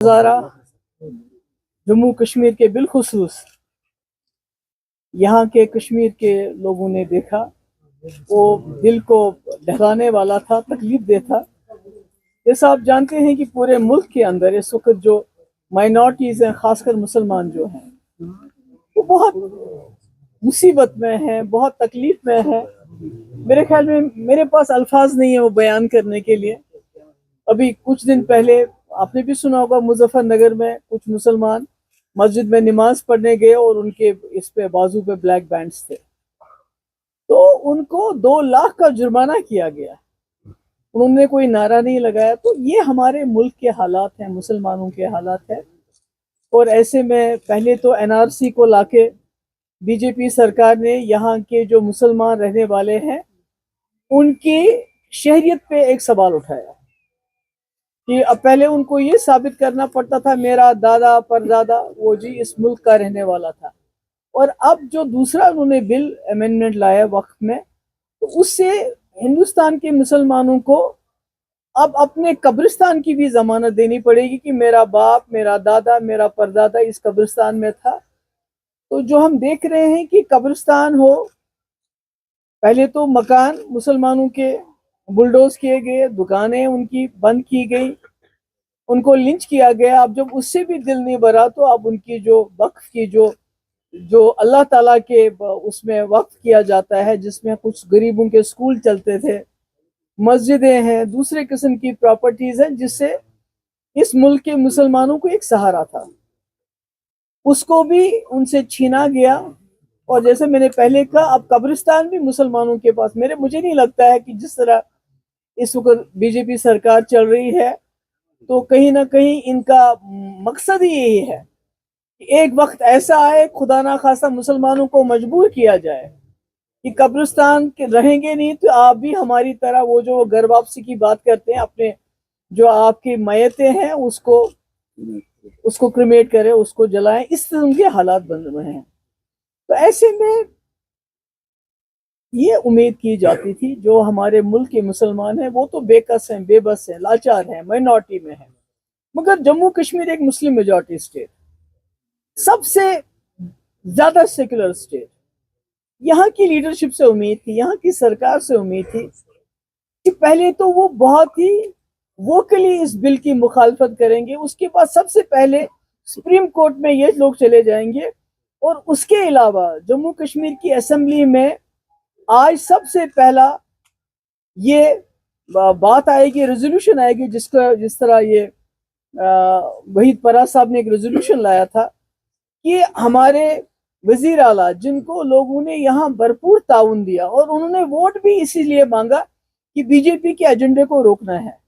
नज़ारा जम्मू कश्मीर के बिलखुसूस यहाँ के कश्मीर के लोगों ने देखा, वो दिल को दहलाने वाला था, तकलीफ दे था। जैसा आप जानते हैं कि पूरे मुल्क के अंदर इस वक्त जो माइनॉरिटीज़ हैं, ख़ासकर मुसलमान जो हैं, वो बहुत मुसीबत में हैं, बहुत तकलीफ में हैं। मेरे ख्याल में मेरे पास अल्फाज नहीं है वो बयान करने के लिए। अभी कुछ दिन पहले आपने भी सुना होगा, मुजफ्फरनगर में कुछ मुसलमान मस्जिद में नमाज पढ़ने गए और उनके इस पे बाजू पे ब्लैक बैंड्स थे, तो उनको 2 लाख का जुर्माना किया गया। उन्होंने कोई नारा नहीं लगाया। तो ये हमारे मुल्क के हालात हैं, मुसलमानों के हालात हैं। और ऐसे में पहले तो एनआरसी को लाके बीजेपी सरकार ने यहाँ के जो मुसलमान रहने वाले हैं उनकी शहरियत पे एक सवाल उठाया कि अब पहले उनको ये साबित करना पड़ता था मेरा दादा परदादा वो जी इस मुल्क का रहने वाला था, और अब जो दूसरा उन्होंने बिल अमेंडमेंट लाया वक्त में, तो उससे हिंदुस्तान के मुसलमानों को अब अपने कब्रिस्तान की भी जमानत देनी पड़ेगी कि मेरा बाप, मेरा दादा, मेरा परदादा इस कब्रिस्तान में था। तो जो हम देख रहे हैं कि कब्रिस्तान हो, पहले तो मकान मुसलमानों के बुलडोज किए गए, दुकानें उनकी बंद की गई, उनको लिंच किया गया। अब जब उससे भी दिल नहीं भरा तो अब उनकी जो वक्फ की जो अल्लाह ताला के उसमें वक्फ किया जाता है, जिसमें कुछ गरीबों के स्कूल चलते थे, मस्जिदें हैं, दूसरे किस्म की प्रॉपर्टीज हैं, जिससे इस मुल्क के मुसलमानों को एक सहारा था, उसको भी उनसे छीना गया। और जैसे मैंने पहले कहा, अब कब्रिस्तान भी मुसलमानों के पास। मुझे नहीं लगता है कि जिस तरह इस वक्त बीजेपी सरकार चल रही है, तो कहीं ना कहीं इनका मकसद ही यही है कि एक वक्त ऐसा आए, खुदा ना खास्ता मुसलमानों को मजबूर किया जाए कि कब्रिस्तान के रहेंगे नहीं तो आप भी हमारी तरह वो जो घर वापसी की बात करते हैं, अपने जो आपकी मैयतें हैं उसको क्रिमेट करें, उसको जलाएं। इस तरह के हालात बन रहे हैं। तो ऐसे में ये उम्मीद की जाती थी जो हमारे मुल्क के मुसलमान हैं वो तो बेकस हैं, बेबस हैं, लाचार हैं, माइनॉरिटी में हैं। मगर जम्मू कश्मीर एक मुस्लिम मेजॉरिटी स्टेट, सबसे ज्यादा सेकुलर स्टेट, यहाँ की लीडरशिप से उम्मीद थी, यहाँ की सरकार से उम्मीद थी कि पहले तो वो बहुत ही वोकली इस बिल की मुखालफत करेंगे, उसके बाद सबसे पहले सुप्रीम कोर्ट में ये लोग चले जाएंगे, और उसके अलावा जम्मू कश्मीर की असेंबली में आज सबसे पहला ये बात आएगी, रेजोल्यूशन आएगी, जिस तरह ये वहीद परा साहब ने एक रेजोल्यूशन लाया था कि हमारे वजीर आला जिनको लोगों ने यहाँ भरपूर ताउन दिया, और उन्होंने वोट भी इसीलिए मांगा कि बीजेपी के एजेंडे को रोकना है।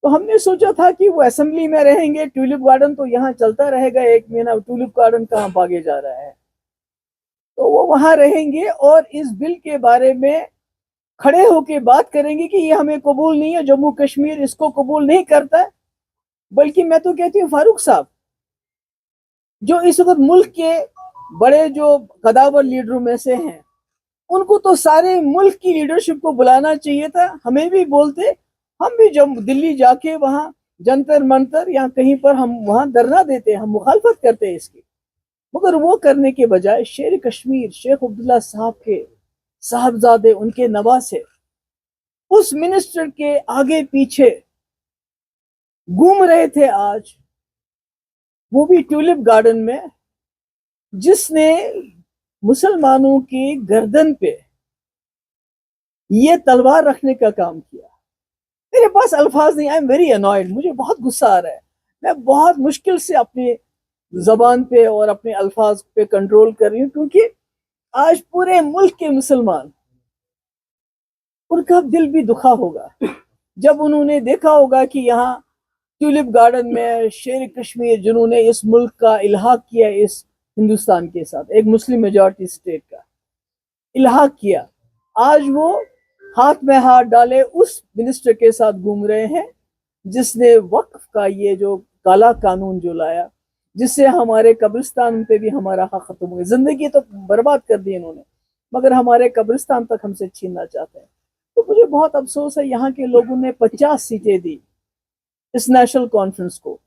तो हमने सोचा था कि वो असेंबली में रहेंगे, ट्यूलिप गार्डन तो यहाँ चलता रहेगा 1 महीना, ट्यूलिप गार्डन कहाँ भागे जा रहा है, तो वो वहां रहेंगे और इस बिल के बारे में खड़े होके बात करेंगे कि ये हमें कबूल नहीं है, जम्मू कश्मीर इसको कबूल नहीं करता है। बल्कि मैं तो कहती हूँ फारूक साहब जो इस वक्त मुल्क के बड़े जो कदावर लीडरों में से हैं, उनको तो सारे मुल्क की लीडरशिप को बुलाना चाहिए था। हमें भी बोलते, हम भी जब दिल्ली जाके वहां जंतर मंतर या कहीं पर हम वहां धरना देते, हम मुखालफत करते हैं इसकी। मगर वो करने के बजाय शेर कश्मीर शेख अब्दुल्ला साहब के साहबजादे, उनके नवासे उस मिनिस्टर के आगे पीछे घूम रहे थे आज, वो भी ट्यूलिप गार्डन में, जिसने मुसलमानों की गर्दन पे ये तलवार रखने का काम किया। मेरे पास अल्फाज नहीं, आई एम वेरी अनॉयड, मुझे बहुत गुस्सा आ रहा है। मैं बहुत मुश्किल से अपनी जबान पे और अपने अल्फाज पे कंट्रोल कर रही हूँ, क्योंकि आज पूरे मुल्क के मुसलमान, उनका दिल भी दुखा होगा जब उन्होंने देखा होगा कि यहाँ ट्यूलिप गार्डन में शेर कश्मीर, जिन्होंने इस मुल्क का इल्हाक किया इस हिंदुस्तान के साथ, एक मुस्लिम मेजॉरिटी स्टेट का इल्हाक किया, आज वो हाथ में हाथ डाले उस मिनिस्टर के साथ घूम रहे हैं जिसने वक्फ का ये जो काला कानून जो लाया, जिससे हमारे कब्रिस्तान पे भी हमारा हक खत्म हो गया। जिंदगी तो बर्बाद कर दी इन्होंने, मगर हमारे कब्रिस्तान तक हमसे छीनना चाहते हैं। तो मुझे बहुत अफसोस है, यहाँ के लोगों ने 50 सीटें दी इस नेशनल कॉन्फ्रेंस को,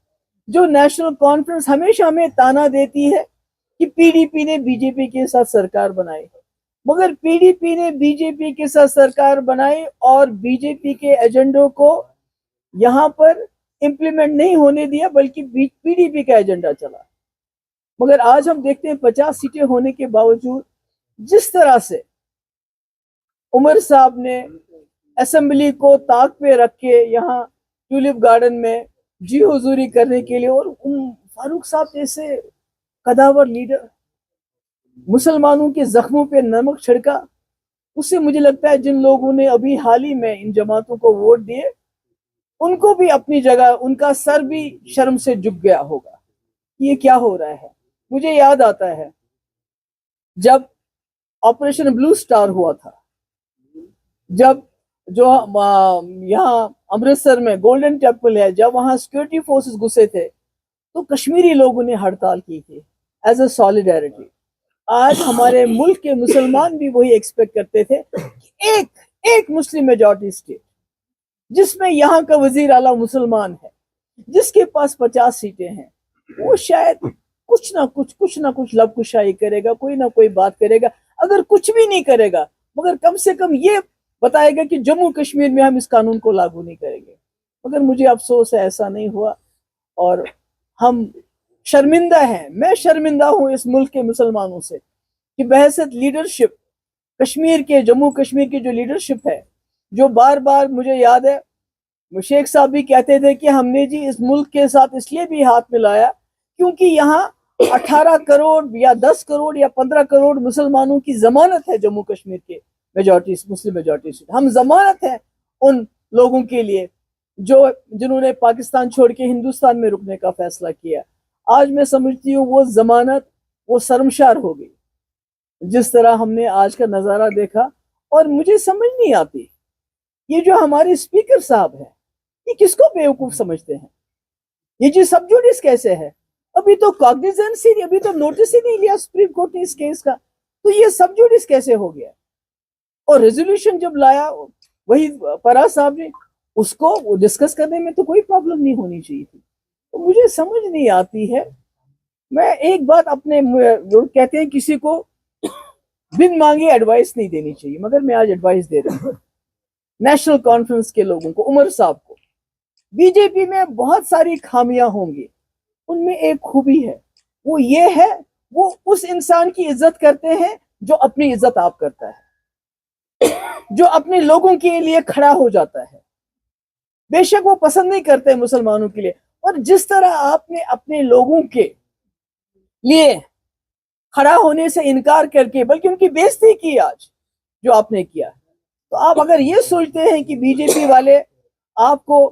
जो नेशनल कॉन्फ्रेंस हमेशा हमें ताना देती है कि पीडीपी ने बीजेपी के साथ सरकार बनाई, मगर पीडीपी ने बीजेपी के साथ सरकार बनाई और बीजेपी के एजेंडों को यहाँ पर इम्प्लीमेंट नहीं होने दिया, बल्कि पीडीपी का एजेंडा चला। मगर आज हम देखते हैं 50 सीटें होने के बावजूद जिस तरह से उमर साहब ने असेंबली को ताक पे रख के यहाँ ट्यूलिप गार्डन में जी हुजूरी करने के लिए, और फारूक साहब जैसे कदावर लीडर मुसलमानों के जख्मों पे नमक छिड़का, उससे मुझे लगता है जिन लोगों ने अभी हाल ही में इन जमातों को वोट दिए उनको भी अपनी जगह, उनका सर भी शर्म से झुक गया होगा कि ये क्या हो रहा है। मुझे याद आता है जब ऑपरेशन ब्लू स्टार हुआ था, जब जो यहाँ अमृतसर में गोल्डन टेम्पल है, जब वहाँ सिक्योरिटी फोर्सेस घुसे थे तो कश्मीरी लोगों ने हड़ताल की थी एज अ सॉलिडारिटी। आज हमारे मुल्क के मुसलमान भी वही एक्सपेक्ट करते थे कि एक मुस्लिम मेजॉरिटी स्टेट जिसमें यहाँ का वजीर आला मुसलमान है, जिसके पास 50 सीटें हैं, वो शायद कुछ ना कुछ लबकुशाई करेगा, कोई ना कोई बात करेगा। अगर कुछ भी नहीं करेगा मगर कम से कम ये बताएगा कि जम्मू कश्मीर में हम इस कानून को लागू नहीं करेंगे। मगर मुझे अफसोस है ऐसा नहीं हुआ और हम शर्मिंदा हैं। मैं शर्मिंदा हूँ इस मुल्क के मुसलमानों से कि बहसत लीडरशिप कश्मीर के, जम्मू कश्मीर की जो लीडरशिप है, जो बार बार मुझे याद है शेख साहब भी कहते थे कि हमने जी इस मुल्क के साथ इसलिए भी हाथ मिलाया क्योंकि यहाँ 18 करोड़ या 10 करोड़ या 15 करोड़ मुसलमानों की जमानत है जम्मू कश्मीर के मेजॉरिटी, मुस्लिम मेजॉरिटी से। हम जमानत है उन लोगों के लिए जिन्होंने पाकिस्तान छोड़ के हिंदुस्तान में रुकने का फैसला किया। आज मैं समझती हूँ वो जमानत वो शर्मशार हो गई जिस तरह हमने आज का नज़ारा देखा। और मुझे समझ नहीं आती ये जो हमारे स्पीकर साहब हैं ये किसको बेवकूफ समझते हैं। ये जी सब जुडिस कैसे है, अभी तो कॉग्निजेंस ही, अभी तो नोटिस ही नहीं लिया सुप्रीम कोर्ट ने इस केस का, तो ये सब जुडिस कैसे हो गया। और रेजोल्यूशन जब लाया वही फराज साहब ने, उसको डिस्कस करने में तो कोई प्रॉब्लम नहीं होनी चाहिए थी। तो मुझे समझ नहीं आती है। मैं एक बात अपने लोग कहते हैं किसी को बिन मांगे एडवाइस नहीं देनी चाहिए, मगर मैं आज एडवाइस दे रहा हूँ नेशनल कॉन्फ्रेंस के लोगों को, उमर साहब को। बीजेपी में बहुत सारी खामियां होंगी, उनमें एक खूबी है, वो ये है वो उस इंसान की इज्जत करते हैं जो अपनी इज्जत आप करता है, जो अपने लोगों के लिए खड़ा हो जाता है। बेशक वो पसंद नहीं करते मुसलमानों के लिए, और जिस तरह आपने अपने लोगों के लिए खड़ा होने से इनकार करके बल्कि उनकी बेइज्जती की आज जो आपने किया, तो आप अगर ये सोचते हैं कि बीजेपी वाले आपको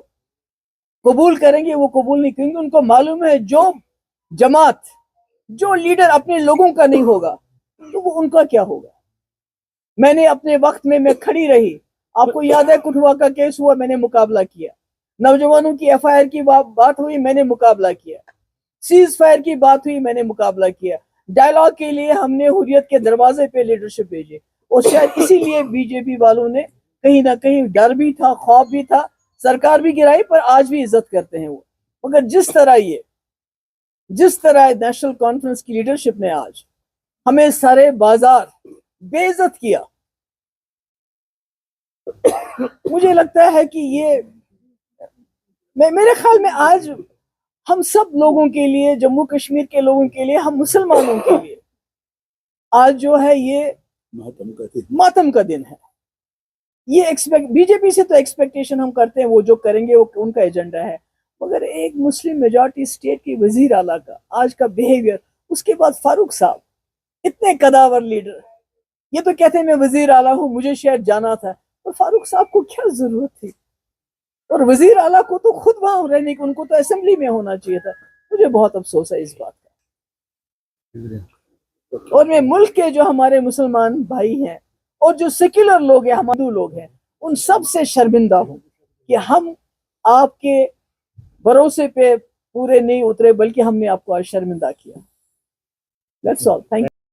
कबूल करेंगे, वो कबूल नहीं करेंगे। उनको मालूम है जो जमात, जो लीडर अपने लोगों का नहीं होगा तो वो उनका क्या होगा। मैंने अपने वक्त में मैं खड़ी रही, आपको याद है कुठवा का केस हुआ, मैंने मुकाबला किया। नौजवानों की एफआईआर की बात हुई, मैंने मुकाबला किया। सीज फायर की बात हुई, मैंने मुकाबला किया। डायलॉग के लिए हमने हुर्रियत के दरवाजे पे लीडरशिप भेजी, और शायद इसीलिए बीजेपी वालों ने कहीं ना कहीं डर भी था, खौफ भी था, सरकार भी गिराई, पर आज भी इज्जत करते हैं वो। मगर जिस तरह नेशनल कॉन्फ्रेंस की लीडरशिप ने आज हमें सारे बाजार बेइज्जत किया, मुझे लगता है कि ये मेरे ख्याल में आज हम सब लोगों के लिए, जम्मू कश्मीर के लोगों के लिए, हम मुसलमानों के लिए आज जो है ये मातम का दिन है। ये बीजेपी से तो एक्सपेक्टेशन हम करते हैं वो जो करेंगे वो उनका एजेंडा है, मगर एक मुस्लिम मेजॉरिटी स्टेट की वजीर आला का आज का बिहेवियर, उसके बाद फारूक साहब इतने कदावर लीडर, ये तो कहते हैं मैं वजीर आला हूँ, मुझे शायद जाना था, तो फारूक साहब को क्या जरूरत थी। और वजीर आला को तो खुद वहां रहने की, उनको तो असेंबली में होना चाहिए था। मुझे बहुत अफसोस है इस बात का। और मैं मुल्क के जो हमारे मुसलमान भाई हैं और जो सेक्युलर लोग हैं, हमारे लोग हैं, उन सब से शर्मिंदा हूं कि हम आपके भरोसे पे पूरे नहीं उतरे, बल्कि हमने आपको आज शर्मिंदा किया। That's all. Thank you.